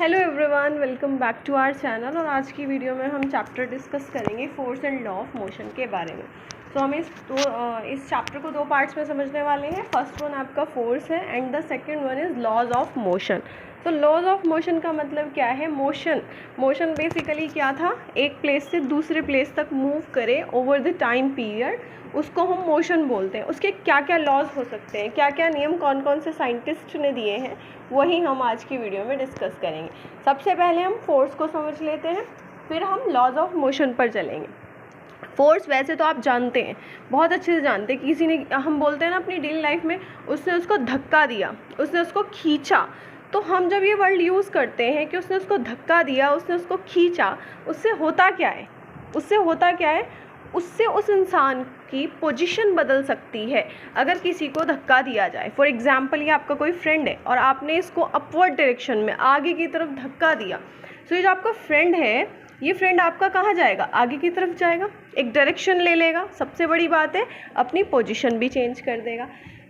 Hello everyone, welcome back to our channel. और आज की वीडियो में हम चैप्टर डिस्कस करेंगे force and law of motion के बारे में। तो हम इस चैप्टर को दो पार्ट्स में समझने वाले हैं। फर्स्ट वन आपका फोर्स है and the second one is laws of motion. तो लॉज ऑफ मोशन का मतलब क्या है? मोशन बेसिकली क्या था? एक प्लेस से दूसरे प्लेस तक मूव करे ओवर द टाइम पीरियड, उसको हम मोशन बोलते हैं। उसके क्या क्या लॉज हो सकते हैं, क्या क्या नियम कौन कौन से साइंटिस्ट ने दिए हैं, वही हम आज की वीडियो में डिस्कस करेंगे। सबसे पहले हम फोर्स को समझ लेते हैं, फिर हम लॉज ऑफ मोशन पर चलेंगे। फोर्स वैसे तो आप जानते हैं, बहुत अच्छे से जानते हैं। किसी ने, हम बोलते हैं ना अपनी डेली लाइफ में, उसने उसको धक्का दिया, उसने उसको खींचा। तो हम जब ये वर्ड यूज़ करते हैं कि उसने उसको धक्का दिया, उसने उसको खींचा, उससे होता क्या है? उससे उस इंसान की पोजीशन बदल सकती है अगर किसी को धक्का दिया जाए। फॉर एग्जांपल, ये आपका कोई फ्रेंड है और आपने इसको अपवर्ड डायरेक्शन में, आगे की तरफ धक्का दिया। सो ये जो आपका फ्रेंड है, ये फ्रेंड आपका कहाँ जाएगा? आगे की तरफ जाएगा, एक डायरेक्शन ले लेगा। सबसे बड़ी बात है, अपनी पोजीशन भी चेंज कर देगा।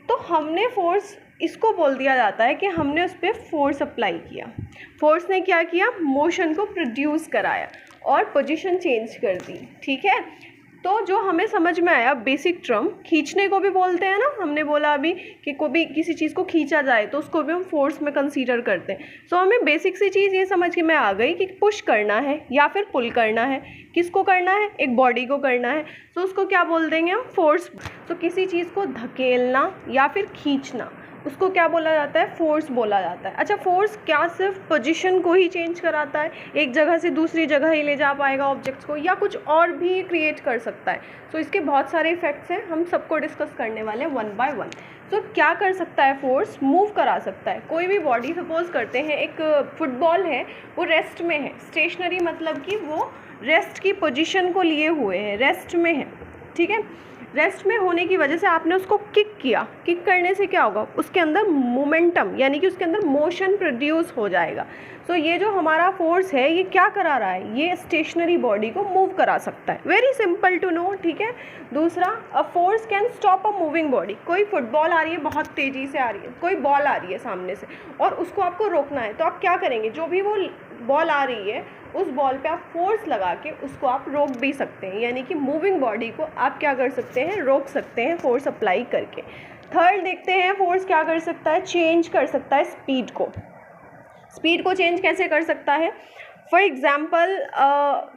तो हमने फोर्स, इसको बोल दिया जाता है कि हमने उस पर फोर्स अप्लाई किया। फोर्स ने क्या किया? मोशन को प्रोड्यूस कराया और पोजीशन चेंज कर दी। ठीक है, तो जो हमें समझ में आया बेसिक टर्म, खींचने को भी बोलते हैं ना। हमने बोला अभी कि कोई भी किसी चीज़ को खींचा जाए तो उसको भी हम फोर्स में कंसीडर करते हैं। सो हमें बेसिक सी चीज़ ये समझ में आ गई कि पुश करना है या फिर पुल करना है। किसको करना है? एक बॉडी को करना है। तो उसको क्या बोल देंगे हम? फोर्स। तो किसी चीज़ को धकेलना या फिर खींचना, उसको क्या बोला जाता है? फोर्स बोला जाता है। अच्छा, फोर्स क्या सिर्फ पोजीशन को ही चेंज कराता है? एक जगह से दूसरी जगह ही ले जा पाएगा ऑब्जेक्ट्स को, या कुछ और भी क्रिएट कर सकता है? तो इसके बहुत सारे इफेक्ट्स हैं, हम सबको डिस्कस करने वाले हैं वन बाय वन। तो क्या कर सकता है फोर्स? मूव करा सकता है कोई भी बॉडी। सपोज करते हैं एक फुटबॉल है, वो रेस्ट में है। स्टेशनरी मतलब कि वो रेस्ट की पोजीशन को लिए हुए है, रेस्ट में है। ठीक है, रेस्ट में होने की वजह से आपने उसको किक किया। किक करने से क्या होगा? उसके अंदर मोमेंटम, यानी कि उसके अंदर मोशन प्रोड्यूस हो जाएगा। सो ये जो हमारा फोर्स है, ये क्या करा रहा है? ये स्टेशनरी बॉडी को मूव करा सकता है। Very simple to know. ठीक है, दूसरा, a force can stop a moving body. कोई फुटबॉल आ रही है, बहुत तेज़ी से आ रही है, कोई बॉल आ रही है सामने से और उसको आपको रोकना है, तो आप क्या करेंगे? जो भी वो बॉल आ रही है, उस बॉल पे आप फोर्स लगा के उसको आप रोक भी सकते हैं। यानी कि मूविंग बॉडी को आप क्या कर सकते हैं? रोक सकते हैं फोर्स अप्लाई करके। थर्ड देखते हैं, फोर्स क्या कर सकता है? चेंज कर सकता है स्पीड को। स्पीड को चेंज कैसे कर सकता है? फॉर एग्ज़ाम्पल,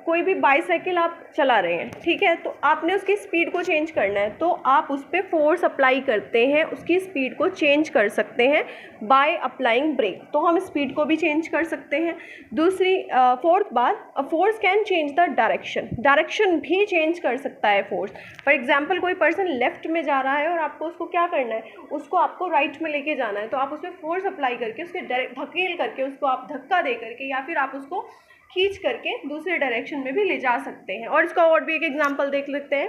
कोई भी बाईसाइकिल आप चला रहे हैं, ठीक है, तो आपने उसकी स्पीड को चेंज करना है, तो आप उस पर फोर्स अप्लाई करते हैं, उसकी स्पीड को चेंज कर सकते हैं बाय अप्लाइंग ब्रेक। तो हम स्पीड को भी चेंज कर सकते हैं। दूसरी, फोर्थ बात, force can change the direction भी चेंज कर सकता है फोर्स। फॉर एग्जाम्पल, कोई पर्सन लेफ्ट में जा रहा है और आपको उसको क्या करना है? उसको आपको राइट में लेके जाना है, तो आप उसमें फोर्स अप्लाई करके, उसके धकेल करके, उसको आप धक्का दे करके, या फिर आप उसको खींच करके दूसरे डायरेक्शन में भी ले जा सकते हैं। और इसका और भी एक एग्जांपल देख लेते हैं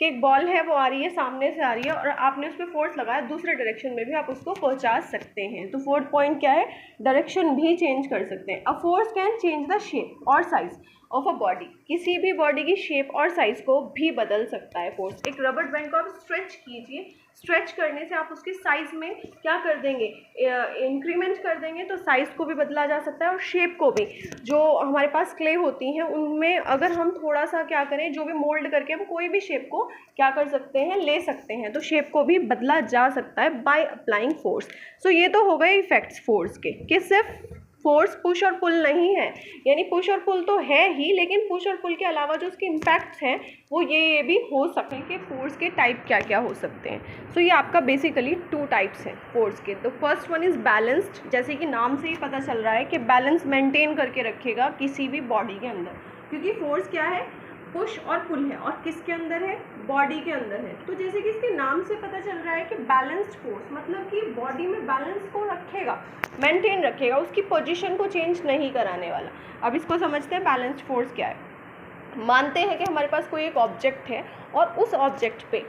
कि एक बॉल है, वो आ रही है, सामने से आ रही है, और आपने उस पर फोर्स लगाया, दूसरे डायरेक्शन में भी आप उसको पहुंचा सकते हैं। तो फोर्थ पॉइंट क्या है? डायरेक्शन भी चेंज कर सकते हैं। अ force can change the shape और साइज ऑफ अ बॉडी। किसी भी बॉडी की शेप और साइज को भी बदल सकता है फोर्स। एक रबर बैंड को आप स्ट्रेच कीजिए, स्ट्रेच करने से आप उसकी साइज़ में क्या कर देंगे? इंक्रीमेंट कर देंगे, तो साइज़ को भी बदला जा सकता है और शेप को भी। जो हमारे पास क्ले होती हैं, उनमें अगर हम थोड़ा सा क्या करें, जो भी मोल्ड करके हम कोई भी शेप को क्या कर सकते हैं? ले सकते हैं। तो शेप को भी बदला जा सकता है बाय अप्लाइंग फोर्स। सो ये तो हो गए इफेक्ट्स फोर्स के, कि सिर्फ फोर्स पुश और पुल नहीं है, यानी पुश और पुल तो है ही, लेकिन पुश और पुल के अलावा जो उसके इम्पैक्ट्स हैं, वो ये भी हो सकते हैं कि फोर्स के टाइप क्या क्या हो सकते हैं। सो ये आपका बेसिकली 2 टाइप्स हैं फोर्स के। तो फर्स्ट वन इज़ बैलेंस्ड, जैसे कि नाम से ही पता चल रहा है कि बैलेंस मेंटेन करके रखेगा किसी भी बॉडी के अंदर, क्योंकि फोर्स क्या है? पुश और पुल है, और किसके अंदर है? बॉडी के अंदर है। तो जैसे कि इसके नाम से पता चल रहा है कि बैलेंस्ड फोर्स, मतलब कि बॉडी में बैलेंस को रखेगा, मेंटेन रखेगा, उसकी पोजीशन को चेंज नहीं कराने वाला। अब इसको समझते हैं बैलेंस्ड फोर्स क्या है। मानते हैं कि हमारे पास कोई एक ऑब्जेक्ट है और उस ऑब्जेक्ट पे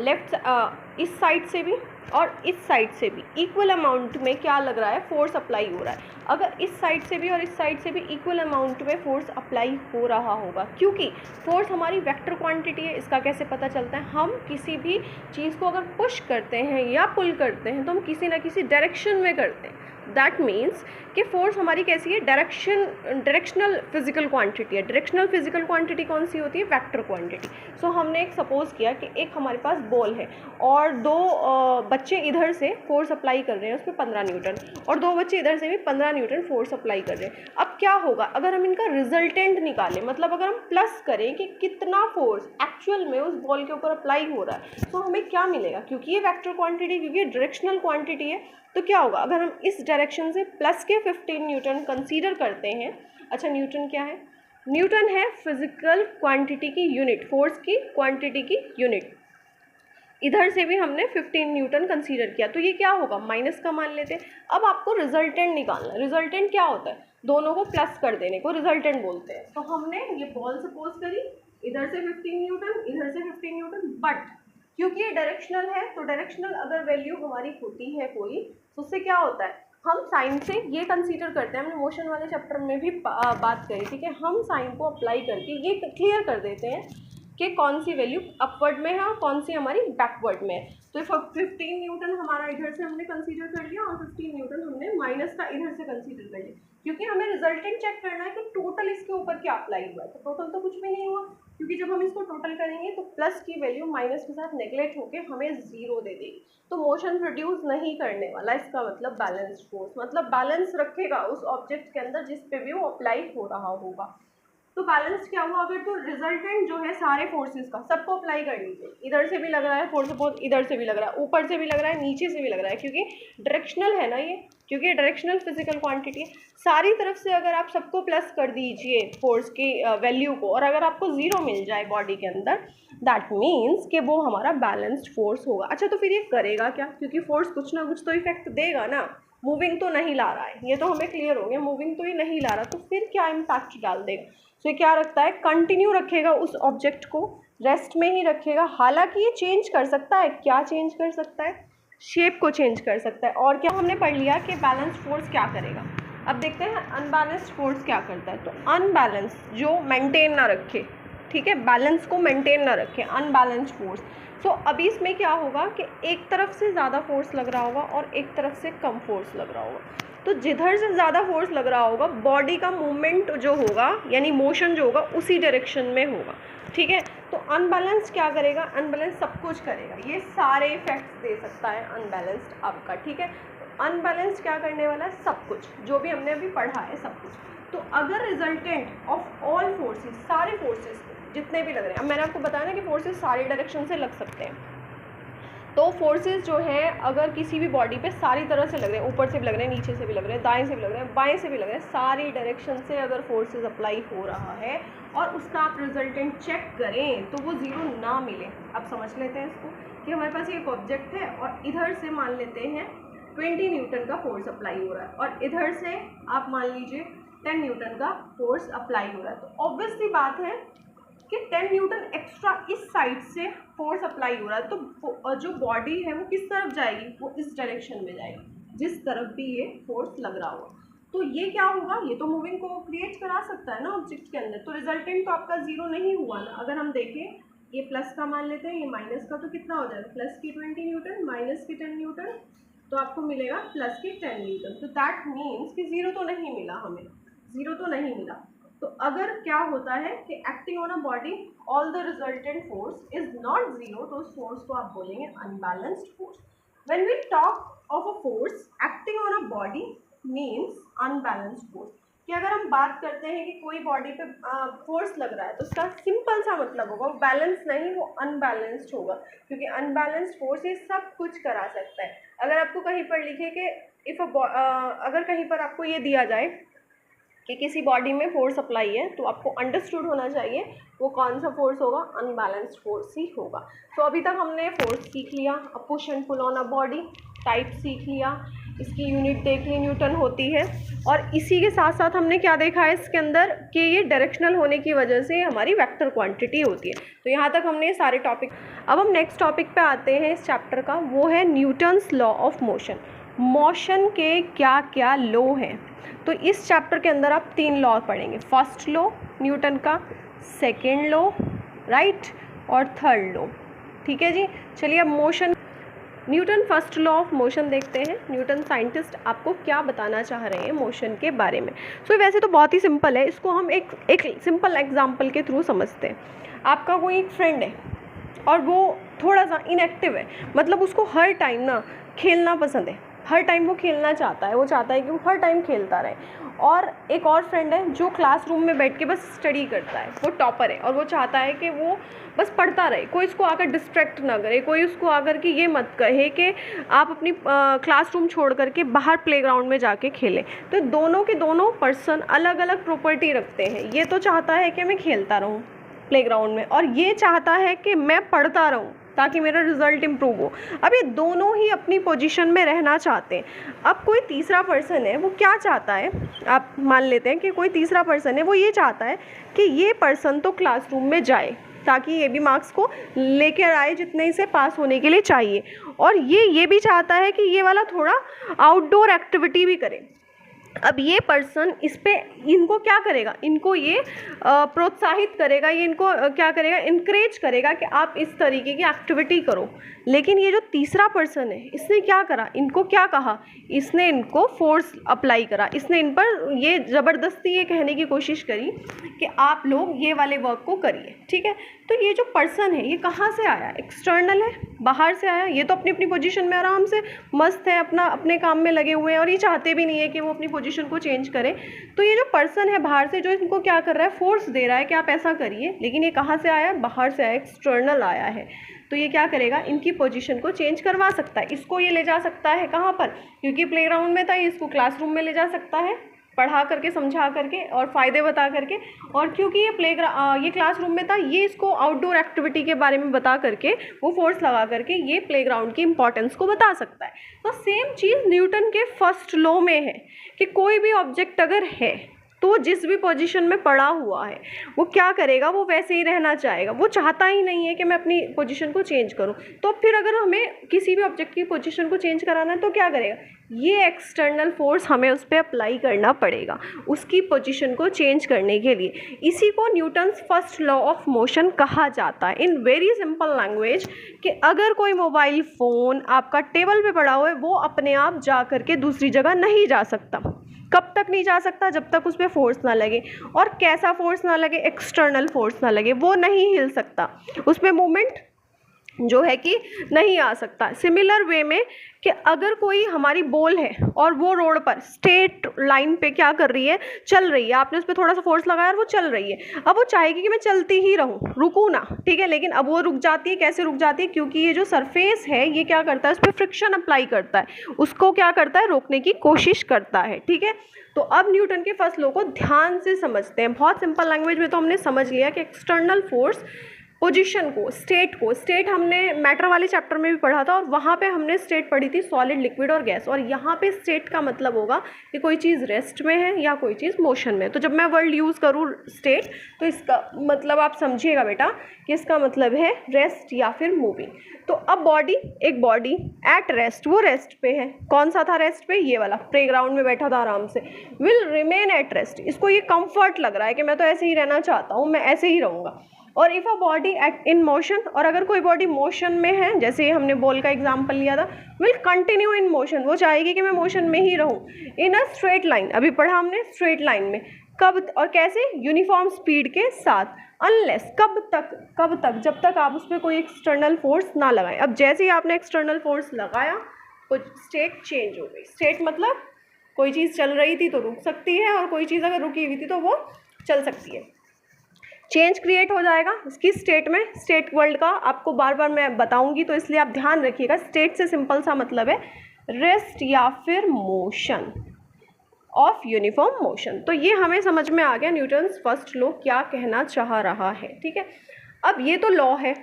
लेफ्ट इस साइड से भी और इस साइड से भी इक्वल अमाउंट में क्या लग रहा है, फोर्स अप्लाई हो रहा है। अगर इस साइड से भी और इस साइड से भी इक्वल अमाउंट में फोर्स अप्लाई हो रहा होगा, क्योंकि फोर्स हमारी वेक्टर क्वांटिटी है। इसका कैसे पता चलता है, हम किसी भी चीज़ को अगर पुश करते हैं या पुल करते हैं तो हम किसी ना किसी डायरेक्शन में करते हैं। दैट मीन्स कि फोर्स हमारी कैसी है, डायरेक्शनल फिजिकल क्वांटिटी है। डायरेक्शनल फिजिकल क्वांटिटी कौन सी होती है, वेक्टर क्वांटिटी। सो हमने एक सपोज किया कि एक हमारे पास बॉल है और दो बच्चे इधर से फोर्स अप्लाई कर रहे हैं, उस पर 15 न्यूटन, और दो बच्चे इधर से भी 15 न्यूटन फोर्स अप्लाई कर रहे हैं। अब क्या होगा, अगर हम इनका रिजल्टेंट निकालें, मतलब अगर हम प्लस करें कि कितना फोर्स एक्चुअल में उस बॉल के ऊपर अप्लाई हो रहा है, तो हमें क्या मिलेगा, क्योंकि ये वेक्टर क्वांटिटी, क्योंकि ये डायरेक्शनल क्वांटिटी है, तो क्या होगा, अगर हम इस डायरेक्शन से प्लस के 15 न्यूटन कंसीडर करते हैं। अच्छा, न्यूटन क्या है, न्यूटन है फिजिकल क्वांटिटी की यूनिट, फोर्स की क्वांटिटी की यूनिट। इधर से भी हमने 15 न्यूटन कंसीडर किया, तो ये क्या होगा, माइनस का मान लेते हैं। अब आपको रिजल्टेंट निकालना है। रिजल्टेंट क्या होता है, दोनों को प्लस कर देने को रिजल्टेंट बोलते हैं। तो हमने ये बॉल सपोज करी, इधर से 15 न्यूटन, इधर से 15 न्यूटन, बट क्योंकि ये डायरेक्शनल है, तो डायरेक्शनल अगर वैल्यू हमारी होती है कोई, तो उससे क्या होता है, हम साइन से ये कंसीडर करते हैं। हमने मोशन वाले चैप्टर में भी बात करी थी कि हम साइन को अप्लाई करके ये क्लियर कर देते हैं कि कौन सी वैल्यू अपवर्ड में है और कौन सी हमारी बैकवर्ड में है। तो 15 न्यूटन हमारा इधर से हमने कंसीडर कर लिया और 15 न्यूटन हमने माइनस का इधर से कंसीडर कर लिया, क्योंकि हमें रिजल्टेंट चेक करना है कि टोटल इसके ऊपर क्या अप्लाई हुआ है। तो टोटल तो कुछ भी नहीं हुआ, क्योंकि जब हम इसको टोटल करेंगे तो प्लस की वैल्यू माइनस के साथ नेगलेक्ट होकर हमें 0 दे देगी। तो मोशन प्रोड्यूस नहीं करने वाला, इसका मतलब बैलेंस्ड फोर्स, मतलब बैलेंस रखेगा उस ऑब्जेक्ट के अंदर जिस पे भी वो अप्लाई हो रहा होगा। तो बैलेंस क्या हुआ, अगर तो रिजल्टेंट जो है सारे फोर्सेस का सबको अप्लाई कर लीजिए। इधर से भी लग रहा है फोर्स, सपोज इधर से भी लग रहा है, ऊपर से भी लग रहा है, नीचे से भी लग रहा है, क्योंकि डायरेक्शनल है ना ये, क्योंकि डायरेक्शनल फिजिकल क्वांटिटी है। सारी तरफ से अगर आप सबको प्लस कर दीजिए फोर्स की वैल्यू को, और अगर आपको 0 मिल जाए बॉडी के अंदर, दैट मीन्स कि वो हमारा बैलेंस्ड फोर्स होगा। अच्छा, तो फिर ये करेगा क्या, क्योंकि फोर्स कुछ ना कुछ तो इफेक्ट देगा ना, मूविंग तो नहीं ला रहा है, ये तो हमें क्लियर हो गया, मूविंग तो ये नहीं ला रहा, तो फिर क्या इम्पैक्ट डाल देगा। तो ये क्या रखता है, कंटिन्यू रखेगा उस ऑब्जेक्ट को, रेस्ट में ही रखेगा। हालांकि ये चेंज कर सकता है, क्या चेंज कर सकता है, शेप को चेंज कर सकता है। और क्या हमने पढ़ लिया कि बैलेंस फोर्स क्या करेगा। अब देखते हैं अनबैलेंस्ड फोर्स क्या करता है। तो अनबैलेंस जो मेंटेन ना रखे, ठीक है, बैलेंस को मेंटेन ना रखे, अनबैलेंस्ड फोर्स। सो अभी इसमें क्या होगा कि एक तरफ से ज़्यादा फोर्स लग रहा होगा और एक तरफ से कम फोर्स लग रहा होगा। तो जिधर से ज़्यादा फोर्स लग रहा होगा, बॉडी का मूवमेंट जो होगा यानी मोशन जो होगा उसी डायरेक्शन में होगा, ठीक है। तो अनबैलेंस्ड क्या करेगा, अनबैलेंस सब कुछ करेगा, ये सारे इफेक्ट्स दे सकता है अनबैलेंस्ड आपका, ठीक है। तो अनबैलेंस्ड क्या करने वाला है, सब कुछ जो भी हमने अभी पढ़ा है सब कुछ। तो अगर रिजल्टेंट ऑफ ऑल फोर्सेस, सारे फोर्सेस जितने भी लग रहे हैं, अब मैंने आपको बताया ना कि फोर्सेस सारे डायरेक्शन से लग सकते हैं, तो फोर्सेस जो है अगर किसी भी बॉडी पे सारी तरह से लग रहे हैं, ऊपर से भी लग रहे हैं, नीचे से भी लग रहे हैं, दाएं से भी लग रहे हैं, बाएं से भी लग रहे हैं, सारी डायरेक्शन से अगर फोर्सेस अप्लाई हो रहा है और उसका आप रिजल्टेंट चेक करें तो वो 0 ना मिले। अब समझ लेते हैं इसको कि हमारे पास एक ऑब्जेक्ट है और इधर से मान लेते हैं 20 न्यूटन का फोर्स अप्लाई हो रहा है और इधर से आप मान लीजिए 10 न्यूटन का फोर्स अप्लाई हो रहा है। तो ऑब्वियस सी बात है कि 10 न्यूटन एक्स्ट्रा इस साइड से फोर्स अप्लाई हो रहा है, तो जो बॉडी है वो किस तरफ जाएगी, वो इस डायरेक्शन में जाएगी जिस तरफ भी ये फोर्स लग रहा होगा। तो ये क्या होगा, ये तो मूविंग को क्रिएट करा सकता है ना ऑब्जेक्ट के अंदर। तो रिजल्टेंट तो आपका 0 नहीं हुआ ना। अगर हम देखें, ये प्लस का मान लेते हैं, ये माइनस का, तो कितना हो जाएगा, प्लस की 20 न्यूटन माइनस की 10 न्यूटन, तो आपको मिलेगा प्लस की 10 न्यूटन। तो दैट मीन्स कि 0 तो नहीं मिला, हमें 0 तो नहीं मिला। तो अगर क्या होता है कि acting on a body all the resultant force is not 0, तो उस फोर्स को आप बोलेंगे unbalanced force. When we talk of a force acting on a body means unbalanced force, कि अगर हम बात करते हैं कि कोई बॉडी पे फोर्स लग रहा है तो उसका सिंपल सा मतलब होगा वो बैलेंस नहीं, वो अनबैलेंस्ड होगा, क्योंकि अनबैलेंस्ड फोर्स ये सब कुछ करा सकता है। अगर आपको कहीं पर लिखे कि अगर कहीं पर आपको ये दिया जाए कि किसी बॉडी में फोर्स अप्लाई है, तो आपको अंडरस्टूड होना चाहिए वो कौन सा फोर्स होगा, अनबैलेंस्ड फोर्स ही होगा। तो अभी तक हमने फोर्स सीख लिया, push and pull on a body type सीख लिया, इसकी यूनिट देख ली न्यूटन होती है। और इसी के साथ साथ हमने क्या देखा है इसके अंदर कि ये डायरेक्शनल होने की वजह से हमारी वेक्टर क्वांटिटी होती है। तो यहाँ तक हमने ये सारे टॉपिक। अब हम नेक्स्ट टॉपिक पे आते हैं इस चैप्टर का, वो है Newton's law of motion. Motion के क्या क्या लॉ हैं। तो इस चैप्टर के अंदर आप 3 लॉ पढ़ेंगे। फर्स्ट लॉ न्यूटन का, सेकेंड लॉ राइट, और थर्ड लॉ। ठीक है जी। चलिए अब motion, Newton first law of motion देखते हैं। न्यूटन साइंटिस्ट आपको क्या बताना चाह रहे हैं मोशन के बारे में। सो वैसे तो बहुत ही सिंपल है, इसको हम एक सिंपल एग्जांपल के थ्रू समझते हैं। आपका कोई एक फ्रेंड है और वो थोड़ा सा इनएक्टिव है, मतलब उसको हर टाइम ना खेलना पसंद है, हर टाइम वो खेलना चाहता है, वो चाहता है कि वो हर टाइम खेलता रहे। और एक और फ्रेंड है जो क्लासरूम में बैठ के बस स्टडी करता है, वो टॉपर है और वो चाहता है कि वो बस पढ़ता रहे, कोई इसको आकर डिस्ट्रैक्ट ना करे, कोई उसको आकर कि ये मत कहे कि आप अपनी क्लासरूम छोड़ करके बाहर प्लेग्राउंड में जाके खेलें। तो दोनों के दोनों पर्सन अलग अलग प्रॉपर्टी रखते हैं। ये तो चाहता है कि मैं खेलता रहूँ प्लेग्राउंड में, और ये चाहता है कि मैं पढ़ता रहूँ ताकि मेरा रिजल्ट इम्प्रूव हो। अब ये दोनों ही अपनी पोजीशन में रहना चाहते हैं। अब कोई तीसरा पर्सन है, वो क्या चाहता है, आप मान लेते हैं कि कोई तीसरा पर्सन है, वो ये चाहता है कि ये पर्सन तो क्लासरूम में जाए ताकि ये भी मार्क्स को लेकर आए जितने इसे पास होने के लिए चाहिए, और ये भी चाहता है कि ये वाला थोड़ा आउटडोर एक्टिविटी भी करे। अब ये पर्सन इस पे इनको क्या करेगा, इनको ये प्रोत्साहित करेगा, ये इनको क्या करेगा, इनकरेज करेगा कि आप इस तरीके की एक्टिविटी करो। लेकिन ये जो तीसरा पर्सन है, इसने क्या करा, इनको क्या कहा, इसने इनको फोर्स अप्लाई करा, इसने इन पर ये ज़बरदस्ती ये कहने की कोशिश करी कि आप लोग ये वाले वर्क को करिए। ठीक है। तो ये जो पर्सन है ये कहाँ से आया, एक्सटर्नल है, बाहर से आया। ये तो अपनी अपनी पोजीशन में आराम से मस्त है, अपने काम में लगे हुए हैं, और ये चाहते भी नहीं है कि वो अपनी पोजीशन को चेंज करे। तो ये जो पर्सन है बाहर से, जो इनको क्या कर रहा है, फोर्स दे रहा है कि आप ऐसा करिए, लेकिन ये कहाँ से आया, बाहर से आया, एक्सटर्नल आया है। तो ये क्या करेगा, इनकी पोजीशन को चेंज करवा सकता है। इसको ये ले जा सकता है कहाँ पर, क्योंकि प्लेग्राउंड में था, इसको क्लासरूम में ले जा सकता है, पढ़ा करके, समझा करके और फ़ायदे बता करके। और क्योंकि ये क्लासरूम में था, ये इसको आउटडोर एक्टिविटी के बारे में बता करके, वो फोर्स लगा करके ये प्लेग्राउंड की इंपॉर्टेंस को बता सकता है। तो सेम चीज़ न्यूटन के फर्स्ट लॉ में है कि कोई भी ऑब्जेक्ट अगर है तो जिस भी पोजीशन में पड़ा हुआ है वो क्या करेगा, वो वैसे ही रहना चाहेगा। वो चाहता ही नहीं है कि मैं अपनी पोजीशन को चेंज करूं। तो फिर अगर हमें किसी भी ऑब्जेक्ट की पोजीशन को चेंज कराना है तो क्या करेगा, ये एक्सटर्नल फोर्स हमें उस पर अप्लाई करना पड़ेगा उसकी पोजीशन को चेंज करने के लिए। इसी को Newton's first law of motion कहा जाता है। इन वेरी सिंपल लैंग्वेज कि अगर कोई मोबाइल फ़ोन आपका टेबल पे पड़ा हुआ है, वो अपने आप जा करके दूसरी जगह नहीं जा सकता। कब तक नहीं जा सकता, जब तक उस पर फोर्स ना लगे। और कैसा फोर्स ना लगे, एक्सटर्नल फोर्स ना लगे, वो नहीं हिल सकता, उसमें मूवमेंट जो है कि नहीं आ सकता। सिमिलर वे में कि अगर कोई हमारी बॉल है और वो रोड पर स्ट्रेट लाइन पे क्या कर रही है, चल रही है, आपने उस पर थोड़ा सा फोर्स लगाया और वो चल रही है, अब वो चाहेगी कि मैं चलती ही रहूं, रुकूं ना, ठीक है। लेकिन अब वो रुक जाती है। कैसे रुक जाती है, क्योंकि ये जो सरफेस है ये क्या करता है, उस पर फ्रिक्शन अप्लाई करता है, उसको क्या करता है, रोकने की कोशिश करता है। ठीक है। तो अब न्यूटन के फर्स्ट लॉ को ध्यान से समझते हैं। बहुत सिंपल लैंग्वेज में तो हमने समझ लिया कि एक्सटर्नल फोर्स पोजीशन को, स्टेट हमने मैटर वाले चैप्टर में भी पढ़ा था, और वहाँ पे हमने स्टेट पढ़ी थी सॉलिड, लिक्विड और गैस। और यहाँ पे स्टेट का मतलब होगा कि कोई चीज़ रेस्ट में है या कोई चीज़ मोशन में। तो जब मैं वर्ड यूज़ करूँ स्टेट, तो इसका मतलब आप समझिएगा बेटा कि इसका मतलब है रेस्ट या फिर मूविंग। तो अब एक बॉडी एट रेस्ट, वो रेस्ट पे है। कौन सा था रेस्ट पे, ये वाला, प्लेग्राउंड में बैठा था आराम से, विल रिमेन एट रेस्ट। इसको ये कंफर्ट लग रहा है कि मैं तो ऐसे ही रहना चाहता हूँ, मैं ऐसे ही रहूँगा। और if a body at in motion, और अगर कोई बॉडी मोशन में है, जैसे हमने बॉल का एग्जांपल लिया था, विल कंटिन्यू इन मोशन, वो चाहेगी कि मैं मोशन में ही रहूँ। इन अ स्ट्रेट लाइन, अभी पढ़ा हमने स्ट्रेट लाइन में, कब और कैसे, यूनिफॉर्म स्पीड के साथ। अनलेस, कब तक, जब तक आप उस पर कोई एक्सटर्नल फोर्स ना लगाएं। अब जैसे ही आपने एक्सटर्नल फोर्स लगाया तो स्टेट चेंज हो गई। स्टेट मतलब कोई चीज़ चल रही थी तो रुक सकती है, और कोई चीज़ अगर रुकी हुई थी तो वो चल सकती है। चेंज क्रिएट हो जाएगा इसकी स्टेट में। स्टेट वर्ल्ड का आपको बार बार मैं बताऊंगी, तो इसलिए आप ध्यान रखिएगा। स्टेट से सिंपल सा मतलब है रेस्ट या फिर मोशन ऑफ यूनिफॉर्म मोशन। तो ये हमें समझ में आ गया न्यूटन्स फर्स्ट लॉ क्या कहना चाह रहा है। ठीक है। अब ये तो लॉ है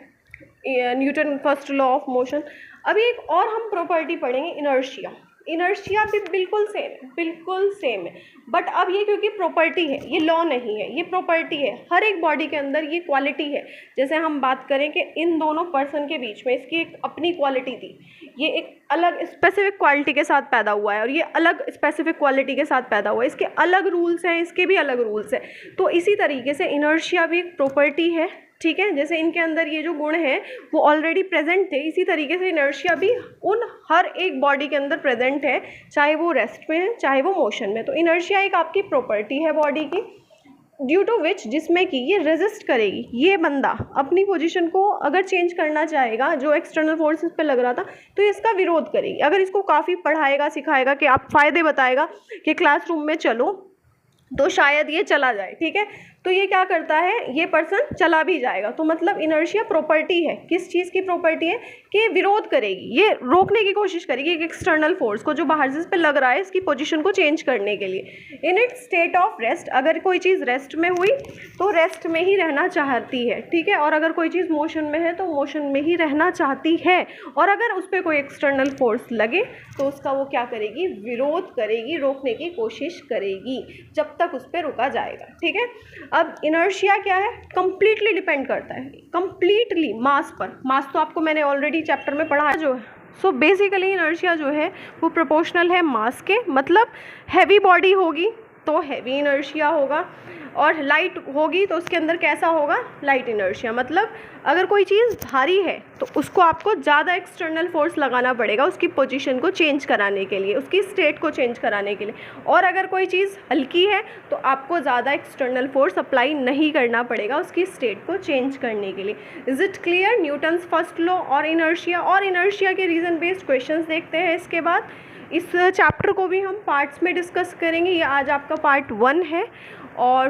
Newton first law of motion. अभी एक और हम प्रॉपर्टी पढ़ेंगे, इनर्शिया। इनर्शिया भी बिल्कुल सेम है, बट अब ये क्योंकि प्रॉपर्टी है, ये लॉ नहीं है, ये प्रॉपर्टी है, हर एक बॉडी के अंदर ये क्वालिटी है। जैसे हम बात करें कि इन दोनों पर्सन के बीच में इसकी एक अपनी क्वालिटी थी, ये एक अलग स्पेसिफिक क्वालिटी के साथ पैदा हुआ है और ये अलग स्पेसिफिक क्वालिटी के साथ पैदा हुआ है, इसके अलग रूल्स हैं, इसके भी अलग रूल्स हैं। तो इसी तरीके से इनर्शिया भी एक प्रॉपर्टी है, ठीक है। जैसे इनके अंदर ये जो गुण हैं वो ऑलरेडी प्रेजेंट थे, इसी तरीके से इनर्शिया भी उन हर एक बॉडी के अंदर प्रेजेंट है, चाहे वो रेस्ट में है चाहे वो मोशन में। तो इनर्शिया एक आपकी प्रॉपर्टी है बॉडी की, ड्यू टू विच, जिसमें कि ये रेजिस्ट करेगी। ये बंदा अपनी पोजीशन को अगर चेंज करना चाहेगा, जो एक्सटर्नल फोर्सेस पे लग रहा था, तो इसका विरोध करेगी। अगर इसको काफ़ी पढ़ाएगा, सिखाएगा कि आप फ़ायदे बताएगा कि क्लासरूम में चलो, तो शायद ये चला जाए, ठीक है। तो ये क्या करता है, ये पर्सन चला भी जाएगा। तो मतलब इनर्शिया प्रॉपर्टी है, किस चीज़ की प्रॉपर्टी है कि विरोध करेगी, ये रोकने की कोशिश करेगी एक एक्सटर्नल फोर्स को जो बाहर से इस पे लग रहा है, इसकी पोजीशन को चेंज करने के लिए। In it state of rest, अगर कोई चीज़ रेस्ट में हुई तो रेस्ट में ही रहना चाहती है, ठीक है। और अगर कोई चीज़ मोशन में है तो मोशन में ही रहना चाहती है। और अगर उस पर कोई एक्सटर्नल फोर्स लगे तो उसका वो क्या करेगी, विरोध करेगी, रोकने की कोशिश करेगी जब तक उस पर रुका जाएगा, ठीक है। अब इनर्शिया क्या है, कंप्लीटली डिपेंड करता है कंप्लीटली मास पर। मास तो आपको मैंने ऑलरेडी चैप्टर में पढ़ा है जो है। सो बेसिकली इनर्शिया जो है वो प्रोपोर्शनल है मास के, मतलब हैवी बॉडी होगी तो हैवी इनर्शिया होगा, और लाइट होगी तो उसके अंदर कैसा होगा, लाइट इनर्शिया। मतलब अगर कोई चीज़ भारी है तो उसको आपको ज़्यादा एक्सटर्नल फोर्स लगाना पड़ेगा उसकी पोजीशन को चेंज कराने के लिए, उसकी स्टेट को चेंज कराने के लिए। और अगर कोई चीज़ हल्की है तो आपको ज़्यादा एक्सटर्नल फोर्स अप्लाई नहीं करना पड़ेगा उसकी स्टेट को चेंज करने के लिए। Is it clear? Newton's first law और इनर्शिया के रीज़न बेस्ड क्वेश्चंस देखते हैं। इसके बाद इस चैप्टर को भी हम पार्ट्स में डिस्कस करेंगे। ये आज आपका पार्ट 1 है और